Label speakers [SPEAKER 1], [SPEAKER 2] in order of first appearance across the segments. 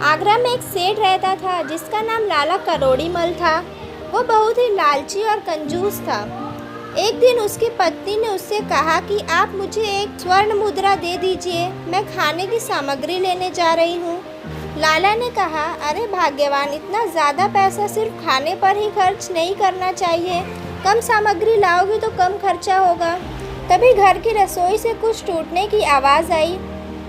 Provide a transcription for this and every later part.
[SPEAKER 1] आगरा में एक सेठ रहता था जिसका नाम लाला करोड़ीमल था। वो बहुत ही लालची और कंजूस था। एक दिन उसकी पत्नी ने उससे कहा कि आप मुझे एक स्वर्ण मुद्रा दे दीजिए, मैं खाने की सामग्री लेने जा रही हूँ। लाला ने कहा, अरे भाग्यवान, इतना ज़्यादा पैसा सिर्फ खाने पर ही खर्च नहीं करना चाहिए। कम सामग्री लाओगे तो कम खर्चा होगा। तभी घर की रसोई से कुछ टूटने की आवाज़ आई।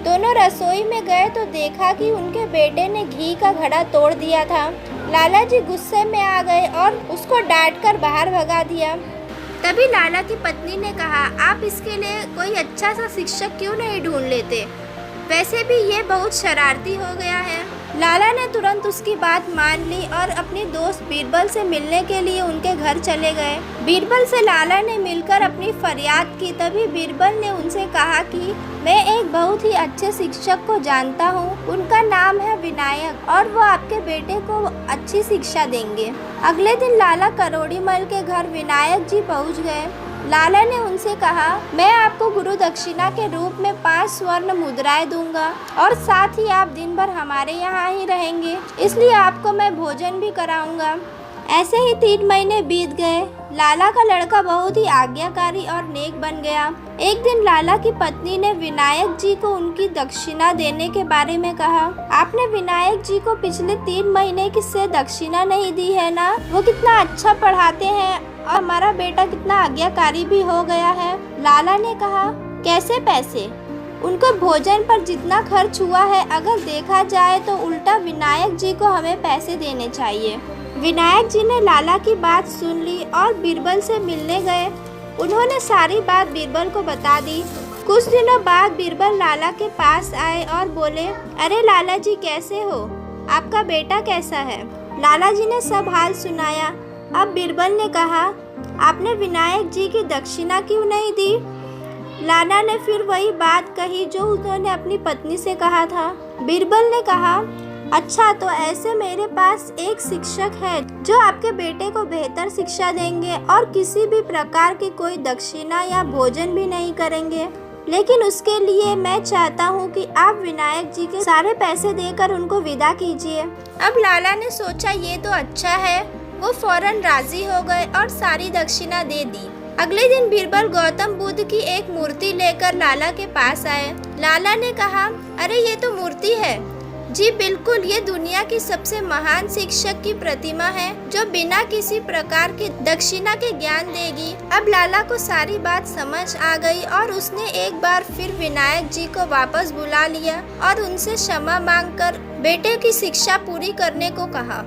[SPEAKER 1] दोनों रसोई में गए तो देखा कि उनके बेटे ने घी का घड़ा तोड़ दिया था। लाला जी गुस्से में आ गए और उसको डांट कर बाहर भगा दिया। तभी लाला की पत्नी ने कहा, आप इसके लिए कोई अच्छा सा शिक्षक क्यों नहीं ढूंढ लेते? वैसे भी ये बहुत शरारती हो गया है। लाला ने तुरंत उसकी बात मान ली और अपनी दोस्त बीरबल से मिलने के लिए उनके घर चले गए। बीरबल से लाला ने मिलकर अपनी फरियाद की। तभी बीरबल ने उनसे कहा कि मैं एक बहुत ही अच्छे शिक्षक को जानता हूँ, उनका नाम है विनायक और वो आपके बेटे को अच्छी शिक्षा देंगे। अगले दिन लाला करोड़ीमल के घर विनायक जी पहुँच गए। लाला ने उनसे कहा, मैं आपको गुरु दक्षिणा के रूप में 5 स्वर्ण मुद्राएं दूंगा और साथ ही आप दिन भर हमारे यहाँ ही रहेंगे, इसलिए आपको मैं भोजन भी कराऊंगा। ऐसे ही 3 महीने बीत गए। लाला का लड़का बहुत ही आज्ञाकारी और नेक बन गया। एक दिन लाला की पत्नी ने विनायक जी को उनकी दक्षिणा देने के बारे में कहा, आपने विनायक जी को पिछले 3 महीने की से दक्षिणा नहीं दी है ना? वो कितना अच्छा पढ़ाते हैं और हमारा बेटा कितना आज्ञाकारी भी हो गया है। लाला ने कहा, कैसे पैसे? उनको भोजन पर जितना खर्च हुआ है अगर देखा जाए तो उल्टा विनायक जी को हमें पैसे देने चाहिए। विनायक जी ने लाला की बात सुन ली और बीरबल से मिलने गए। उन्होंने सारी बात बीरबल को बता दी। कुछ दिनों बाद बीरबल लाला के पास आए और बोले, अरे लाला जी, कैसे हो? आपका बेटा कैसा है? लाला जी ने सब हाल सुनाया। अब बीरबल ने कहा, आपने विनायक जी की दक्षिणा क्यों नहीं दी? लाला ने फिर वही बात कही जो उन्होंने अपनी पत्नी से कहा था। बीरबल ने कहा, अच्छा, तो ऐसे मेरे पास एक शिक्षक है जो आपके बेटे को बेहतर शिक्षा देंगे और किसी भी प्रकार की कोई दक्षिणा या भोजन भी नहीं करेंगे, लेकिन उसके लिए मैं चाहता हूँ कि आप विनायक जी के सारे पैसे देकर उनको विदा कीजिए। अब लाला ने सोचा, ये तो अच्छा है। वो फौरन राजी हो गए और सारी दक्षिणा दे दी। अगले दिन बीरबल गौतम बुद्ध की एक मूर्ति लेकर लाला के पास आए। लाला ने कहा, अरे ये तो मूर्ति है। जी बिल्कुल, ये दुनिया की सबसे महान शिक्षक की प्रतिमा है जो बिना किसी प्रकार की दक्षिणा के ज्ञान देगी। अब लाला को सारी बात समझ आ गई और उसने एक बार फिर विनायक जी को वापस बुला लिया और उनसे क्षमा मांगकर बेटे की शिक्षा पूरी करने को कहा।